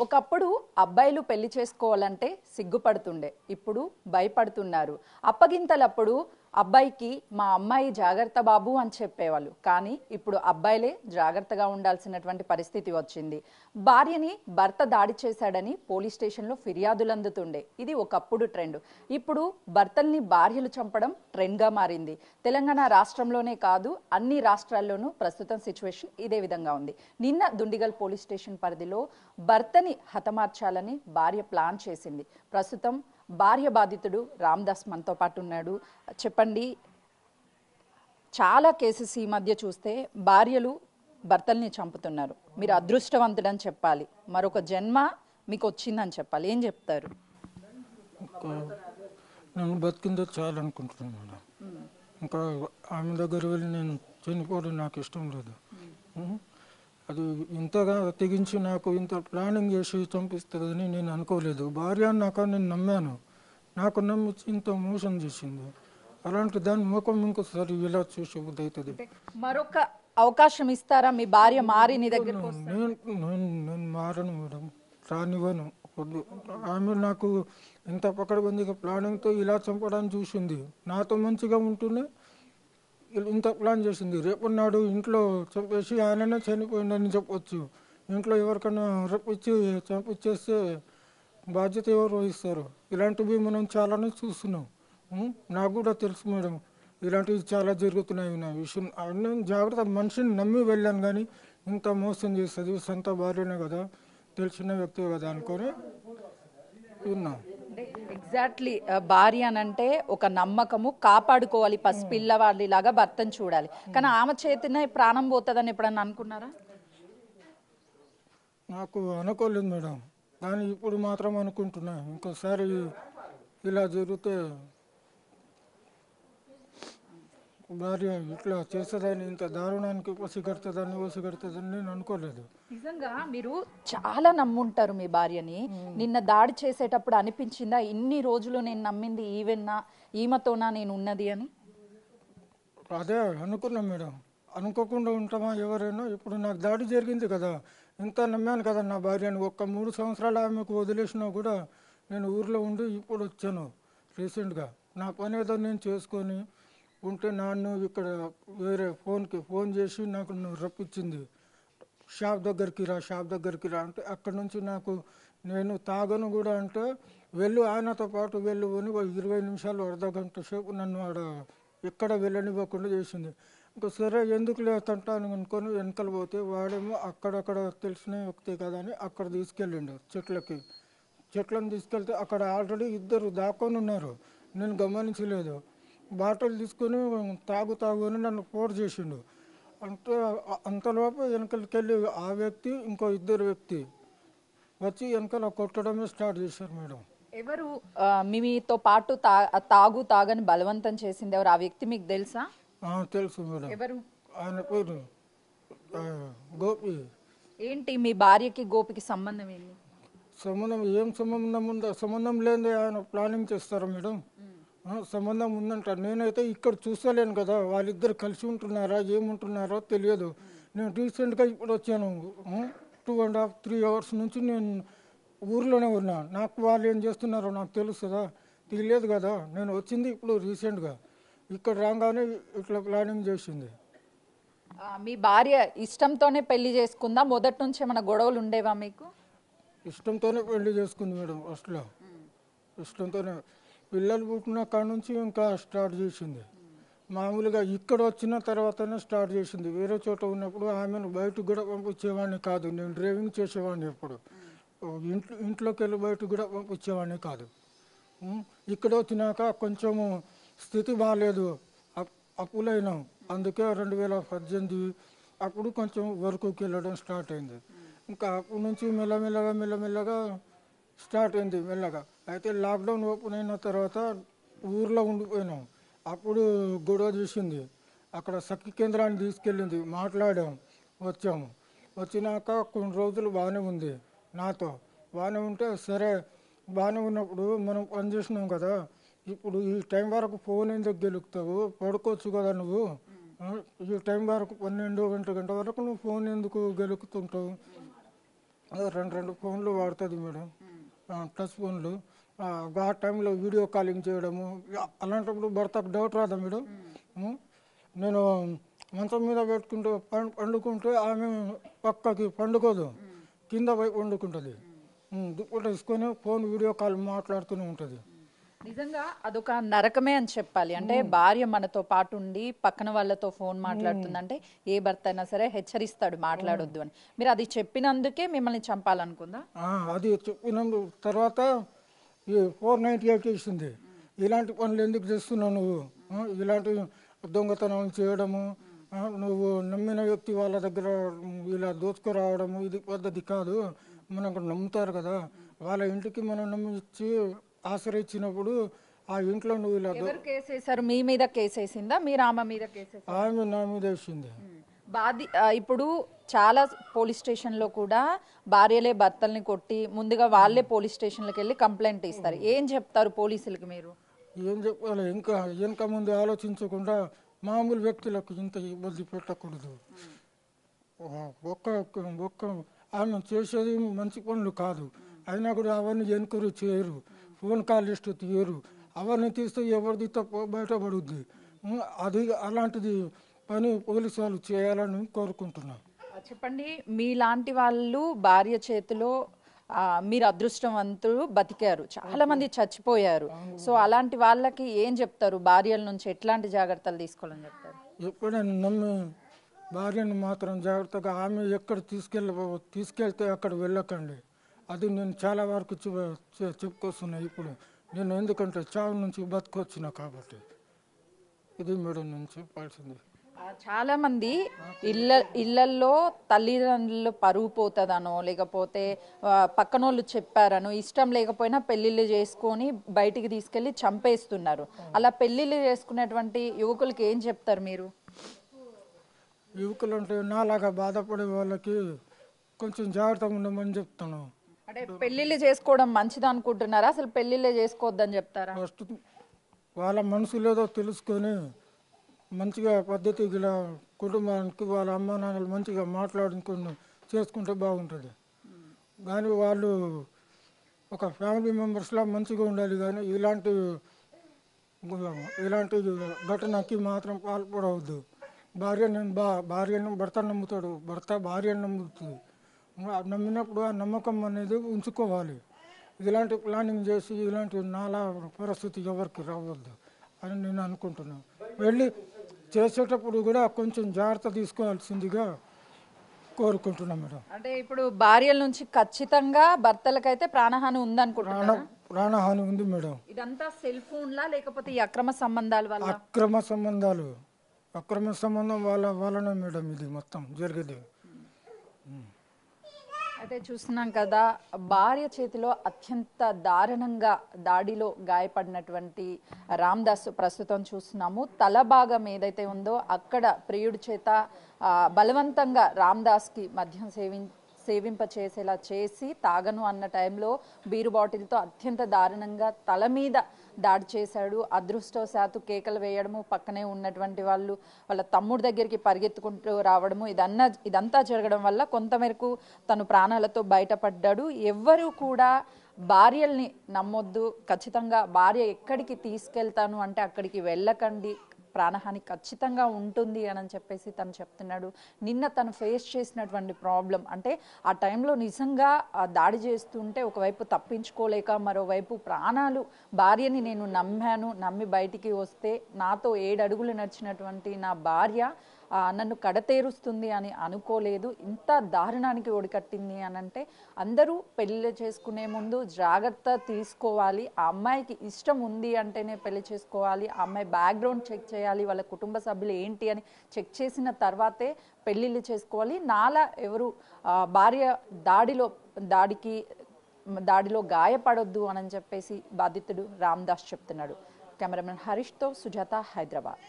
ఒకప్పుడు అబ్బాయిలు పెళ్లి చేసుకోవాలంటే సిగ్గుపడుతుండే, ఇప్పుడు భయపడుతున్నారు. అప్పగింతలప్పుడు అబ్బాయికి మా అమ్మాయి జాగ్రత్త బాబు అని చెప్పేవాళ్ళు, కానీ ఇప్పుడు అబ్బాయిలే జాగ్రత్తగా ఉండాల్సినటువంటి పరిస్థితి వచ్చింది. భార్యని భర్త దాడి చేశాడని పోలీస్ స్టేషన్లో ఫిర్యాదులు అందుతుండే. ఇది ఒకప్పుడు ట్రెండ్. ఇప్పుడు భర్తల్ని భార్యలు చంపడం ట్రెండ్గా మారింది. తెలంగాణ రాష్ట్రంలోనే కాదు, అన్ని రాష్ట్రాల్లోనూ ప్రస్తుతం సిచ్యువేషన్ ఇదే విధంగా ఉంది. నిన్న దుండిగల్ పోలీస్ స్టేషన్ పరిధిలో భర్తని హతమార్చాలని భార్య ప్లాన్ చేసింది. ప్రస్తుతం భార్య బాధితుడు రామ్దాస్ మనతో పాటు ఉన్నాడు. చెప్పండి, చాలా కేసెస్ ఈ మధ్య చూస్తే భార్యలు భర్తల్ని చంపుతున్నారు. మీరు అదృష్టవంతుడని చెప్పాలి, మరొక జన్మ మీకు వచ్చిందని చెప్పాలి. ఏం చెప్తారు? నేను బతికిందో చాలా అనుకుంటున్నాను మేడం. ఇంకా ఆమె దగ్గర వెళ్ళి నేను చనిపోవడం నాకు ఇష్టం లేదు. అది ఇంతగా తెగించి నాకు ఇంత ప్లానింగ్ చేసి చంపిస్తుందని నేను అనుకోలేదు. భార్య అన్నాక నేను నమ్మాను, నాకు నమ్మించి ఇంత మోసం చేసింది. అలాంటి దాని ముఖం ఇంకోసారి ఇలా చూసి అవుతుంది. మరొక అవకాశం ఇస్తారా? మీ భార్య మారి నీ దగ్గర? నేను మారను మేడం, రానివ్వను. ఆమె నాకు ఇంత పకడ్బందీగా ప్లానింగ్తో ఇలా చంపడానికి చూసింది. నాతో మంచిగా ఉంటూనే ఇంత ప్లాన్ చేసింది. రేపు నాడు ఇంట్లో చంపేసి ఆయననే చనిపోయిందని చెప్పొచ్చు. ఇంట్లో ఎవరికైనా రప్పించి చంపించేస్తే బాధ్యత ఎవరు వహిస్తారు? ఇలాంటివి మనం చాలానే చూస్తున్నాం. నాకు కూడా తెలుసు మేడం, ఇలాంటివి చాలా జరుగుతున్నాయి. నా విషయం నేను జాగ్రత్త మనిషిని నమ్మి వెళ్ళాను, కానీ ఇంత మోసం చేస్తుంది సొంత భార్యనే కదా, తెలిసిన వ్యక్తి కదా అనుకొని విన్నా. ఎగ్జాక్ట్లీ, భార్య అనంటే ఒక నమ్మకము, కాపాడుకోవాలి. పసిపిల్లవాడిలాగా భర్తను చూడాలి. కానీ ఆమె చేతినే ప్రాణం పోతుందని ఎప్పుడన్నా అనుకున్నారా? నాకు అనుకోలేదు మేడం, కానీ ఇప్పుడు మాత్రం అనుకుంటున్నా. ఇంకోసారి ఇలా జరిగితే భార్య ఇట్లా చేసేదాన్ని, ఇంత దారుణానికి వసిగడుతుందని నేను అనుకోలేదు. నిజంగా మీరు చాలా నమ్ముంటారు మీ భార్యని. నిన్న దాడి చేసేటప్పుడు అనిపించిందా, ఇన్ని రోజులు నేను నమ్మింది ఈవెన్నా, ఈమెతోనా నేను ఉన్నది అని? అదే అనుకున్నాం మేడం, అనుకోకుండా ఉంటామా ఎవరైనా? ఇప్పుడు నాకు దాడి జరిగింది కదా, ఇంత నమ్మాను కదా నా భార్యని. ఒక్క 3 సంవత్సరాలు ఆమెకు వదిలేసినా కూడా నేను ఊర్లో ఉండి ఇప్పుడు వచ్చాను రీసెంట్గా. నా పని ఏదో నేను చేసుకొని ఉంటే నన్ను ఇక్కడ వేరే ఫోన్ చేసి నాకు రప్పించింది. షాప్ దగ్గరికి రా అంటే అక్కడ నుంచి నాకు నేను తాగను కూడా అంటే ఆయనతో పాటు వెళ్ళు అని 20 నిమిషాలు అర్ధగంట సేపు నన్ను ఆడ ఎక్కడ వెళ్ళనివ్వకుండా చేసింది. ఇంకా సరే ఎందుకు లేదంటాను అనుకొని వెనకల పోతే వాడేమో అక్కడక్కడ తెలిసిన వ్యక్తి కదా అని అక్కడ తీసుకెళ్ళిండు చెట్లను తీసుకెళ్తే అక్కడ ఆల్రెడీ 2 దాక్కొని ఉన్నారు. నేను గమనించలేదు. బాటలు తీసుకొని తాగు అని నన్ను ఫోర్స్ చేసిండు. అంటే అంతలోపు వెనకలికి వెళ్ళి ఆ వ్యక్తి ఇంకో 2 వ్యక్తి వచ్చి వెనకాల కొట్టడమే స్టార్ట్ చేశారు మేడం. ఎవరు మీతో పాటు తాగని బలవంతం చేసింది ఎవరు? ఆ వ్యక్తి మీకు తెలుసా? తెలుసు మేడం. ఎవరు? ఆయన పేరు గోపి. ఏంటి మీ భార్యకి గోపికి సంబంధం ఏంటి? ఏం సంబంధం ఉందో? సంబంధం లేదే ఆయన ప్లానింగ్ చేస్తారా మేడం? సంబంధం ఉందంట. నేనైతే ఇక్కడ చూస్తలేను కదా, వాళ్ళిద్దరు కలిసి ఉంటున్నారా ఏముంటున్నారో తెలియదు. నేను రీసెంట్గా ఇప్పుడు వచ్చాను. 2.5 3 అవర్స్ నుంచి నేను ఊర్లోనే ఉన్నా. నాకు వాళ్ళు ఏం చేస్తున్నారో నాకు తెలుస్తుందా? తెలియదు కదా. నేను వచ్చింది ఇప్పుడు రీసెంట్గా. ఇక్కడ రాగానే ఇట్లా ప్లానింగ్ చేసింది. మీ భార్య ఇష్టంతోనే పెళ్లి చేసుకుందా? మొదటి నుంచి ఏమైనా గొడవలు ఉండేవా మీకు? ఇష్టంతోనే పెళ్లి చేసుకుంది మేడం. ఫస్ట్లో ఇష్టంతోనే, పిల్లలు పుట్టిన కాడ నుంచి ఇంకా స్టార్ట్ చేసింది. మామూలుగా ఇక్కడ వచ్చిన తర్వాతనే స్టార్ట్ చేసింది. వేరే చోట ఉన్నప్పుడు ఆమెను బయటకు కూడా పంపించేవాడిని కాదు. నేను డ్రైవింగ్ చేసేవాడిని. ఎప్పుడు ఇంట్లోకి వెళ్ళి బయటకు కూడా పంపించేవాడిని కాదు. ఇక్కడ వచ్చినాక కొంచెము స్థితి బాగాలేదు, అప్పులైనాం. అందుకే 2018 అప్పుడు కొంచెం వర్క్కి వెళ్ళడం స్టార్ట్ అయింది. ఇంకా అప్పటి నుంచి మెల్లమెల్లగా స్టార్ట్ అయింది మెల్లగా. అయితే లాక్డౌన్ ఓపెన్ అయిన తర్వాత ఊర్లో ఉండిపోయినాం. అప్పుడు గొడవ చేసింది. అక్కడ సఖి కేంద్రాన్ని తీసుకెళ్ళింది, మాట్లాడాం, వచ్చాము. వచ్చినాక కొన్ని రోజులు బాగానే ఉంది, నాతో బాగానే ఉంటే సరే బాగానే ఉన్నప్పుడు మనం పని చేసినాం కదా, ఇప్పుడు ఈ టైం వరకు ఫోన్ ఎందుకు గెలుపుతావు? పడుకోవచ్చు కదా నువ్వు. ఈ టైం వరకు 12 గంట వరకు నువ్వు ఫోన్ ఎందుకు గెలుపుతుంటావు? రెండు ఫోన్లు వాడుతుంది మేడం, టచ్ ఫోన్లు. ఆ టైంలో వీడియో కాలింగ్ చేయడము. అలాంటప్పుడు భర్తకు డౌట్ రాదా మేడం? నేను మంచం మీద పెట్టుకుంటూ పండుకుంటే ఆమె పక్కకి పండుకోదు, కింద పోయి వండుకుంటుంది. దుప్పటి తీసుకొని ఫోన్ వీడియో కాల్ మాట్లాడుతూనే ఉంటుంది. నిజంగా అదొక నరకమే అని చెప్పాలి. అంటే భార్య మనతో పాటు ఉండి పక్కన వాళ్ళతో ఫోన్ మాట్లాడుతుందంటే ఏ భర్త అయినా సరే హెచ్చరిస్తాడు మాట్లాడొద్దు అని. మీరు అది చెప్పినందుకే మిమ్మల్ని చంపాలనుకుందా? అది చెప్పిన తర్వాత ఈ 498 ఇస్తుంది. ఇలాంటి పనులు ఎందుకు చేస్తున్నావు నువ్వు? ఇలాంటి దొంగతనం చేయడము, నువ్వు నమ్మిన వ్యక్తి వాళ్ళ దగ్గర ఇలా దోచుకురావడము ఇది పద్ధతి కాదు. మనకు నమ్ముతారు కదా, వాళ్ళ ఇంటికి మనం నమ్మించి ఆశ్రయించినప్పుడు ఆ ఇంట్లో నువ్వు ఇలా ఎవరు కేసేశారు? మీ మీద కేసేసిందా, మీరు ఆమె మీద కేసేసారు? ఆమె నా మీద వేసింది. ఇప్పుడు చాలా పోలీస్ స్టేషన్లో కూడా భార్యలే భర్తల్ని కొట్టి ముందుగా వాళ్ళే పోలీస్ స్టేషన్లకు వెళ్ళి కంప్లైంట్ ఇస్తారు. ఏం చెప్తారు పోలీసులకి మీరు? ఏం చెప్పాలి, ఇంకా వెనక ముందు ఆలోచించకుండా మామూలు వ్యక్తులకు ఇంత ఇబ్బంది పెట్టకూడదు. ఒక్క ఒక్క ఆమె చేసేది మంచి పనులు కాదు, అయినా కూడా అవన్నీ ఎన్క్వైరీ చేయరు, ఫోన్ కాల్ లిస్ట్ తీయరు. అవన్నీ తీస్తే ఎవరిది తప్ప బయటపడుద్ది. అది అలాంటిది పని పోలీసు వాళ్ళు చేయాలని కోరుకుంటున్నాను. చెప్పండి, మీలాంటి వాళ్ళు భార్య చేతిలో మీరు అదృష్టవంతులు, బతికారు, చాలా మంది చచ్చిపోయారు. సో అలాంటి వాళ్ళకి ఏం చెప్తారు? భార్యల నుంచి ఎట్లాంటి జాగ్రత్తలు తీసుకోవాలని చెప్తారు? ఎప్పుడైనా నమ్మి భార్యను మాత్రం జాగ్రత్తగా, ఆమె ఎక్కడ తీసుకెళ్తే అక్కడ వెళ్ళకండి. అది నేను చాలా వరకు చెప్పుకొస్తున్నా. ఇప్పుడు నేను ఎందుకంటే చావు నుంచి బతుకొచ్చిన కాబట్టి ఇది మేడం నేను చెప్పాల్సింది. చాలా మంది ఇళ్లల్లో తల్లిదండ్రులు పరువు పోతుందనో లేకపోతే పక్కనోళ్ళు చెప్పారనో ఇష్టం లేకపోయినా పెళ్లిళ్ళు చేసుకొని బయటికి తీసుకెళ్లి చంపేస్తున్నారు. అలా పెళ్లిళ్ళు చేసుకునేటువంటి యువకులకి ఏం చెప్తారు మీరు? యువకులు అంటే నాలాగా బాధపడే వాళ్ళకి కొంచెం జాగ్రత్తగా ఉండమని చెప్తాను. అంటే పెళ్లిళ్ళు చేసుకోవడం మంచిది అనుకుంటున్నారా, అసలు పెళ్లిళ్ళే చేసుకోవద్దని చెప్తారా? ఫస్ట్ వాళ్ళ మనసులేదో తెలుసుకొని మంచిగా పద్ధతిగా ఇలా కుటుంబానికి వాళ్ళ అమ్మ నాన్నలు మంచిగా మాట్లాడుకుని చేసుకుంటే బాగుంటుంది. కానీ వాళ్ళు ఒక ఫ్యామిలీ మెంబర్స్లా మంచిగా ఉండాలి. కానీ ఇలాంటి ఘటనకి మాత్రం పాల్పడవద్దు. భార్యను భర్త నమ్ముతాడు, భర్త భార్యను నమ్ముతుంది. నమ్మినప్పుడు ఆ నమ్మకం అనేది ఉంచుకోవాలి. ఇలాంటి ప్లానింగ్ చేసి ఇలాంటి నాలా పరిస్థితి ఎవరికి రావద్దు అని నేను అనుకుంటున్నాను. వెళ్ళి చేసేటప్పుడు కూడా కొంచెం జాగ్రత్త తీసుకోవాల్సిందిగా కోరుకుంటున్నాం మేడం. అంటే ఇప్పుడు భార్యల నుంచి ఖచ్చితంగా భర్తలకైతే ప్రాణహాని ఉందనుకుంటున్నాను. ప్రాణహాని ఉంది మేడం. ఇదంతా సెల్ ఫోన్లా లేకపోతే ఈ అక్రమ సంబంధాల వల్ల? అక్రమ సంబంధం వల్లనే మేడం ఇది మొత్తం జరిగేది. అయితే చూస్తున్నాం కదా, భార్య చేతిలో అత్యంత దారుణంగా దాడిలో గాయపడినటువంటి రామ్దాస్ ప్రస్తుతం చూస్తున్నాము. తల భాగం ఏదైతే ఉందో అక్కడ ప్రియుడి చేత బలవంతంగా రామ్దాస్కి మద్యం సేవింప చేసేలా చేసి తాగను అన్న టైంలో బీరు బాటిల్తో అత్యంత దారుణంగా తల మీద దాడి చేశాడు. అదృష్టవశాత్తు కేకలు వేయడము, పక్కనే ఉన్నటువంటి వాళ్ళ తమ్ముడి దగ్గరికి పరిగెత్తుకుంటూ రావడము, ఇదంతా జరగడం వల్ల కొంతమేరకు తను ప్రాణాలతో బయటపడ్డాడు. ఎవ్వరూ కూడా భార్యల్ని నమ్మొద్దు, ఖచ్చితంగా భార్య ఎక్కడికి తీసుకెళ్తాను అంటే అక్కడికి వెళ్ళకండి, ప్రాణహాని ఖచ్చితంగా ఉంటుంది అని చెప్పేసి తను చెప్తున్నాడు. నిన్న తను ఫేస్ చేసినటువంటి ప్రాబ్లం అంటే ఆ టైంలో నిజంగా దాడి చేస్తుంటే ఒకవైపు తప్పించుకోలేక మరోవైపు ప్రాణాలు, భార్యని నేను నమ్మి బయటికి వస్తే నాతో 7 అడుగులు నడిచినటువంటి నా భార్య నన్ను కడతేరుస్తుంది అని అనుకోలేదు, ఇంత దారుణానికి ఒడికట్టింది అని అంటే అందరూ పెళ్లి చేసుకునే ముందు జాగ్రత్త తీసుకోవాలి. ఆ అమ్మాయికి ఇష్టం ఉంది అంటేనే పెళ్లి చేసుకోవాలి, ఆ అమ్మాయి బ్యాక్గ్రౌండ్ చెక్ చేయాలి, వాళ్ళ కుటుంబ సభ్యులు ఏంటి అని చెక్ చేసిన తర్వాతే పెళ్ళిళ్ళు చేసుకోవాలి. నాలా ఎవరు భార్య దాడిలో గాయపడొద్దు అని చెప్పేసి బాధితుడు రామ్దాస్ చెప్తున్నాడు. కెమెరామెన్ హరీష్తో సుజాత, హైదరాబాద్.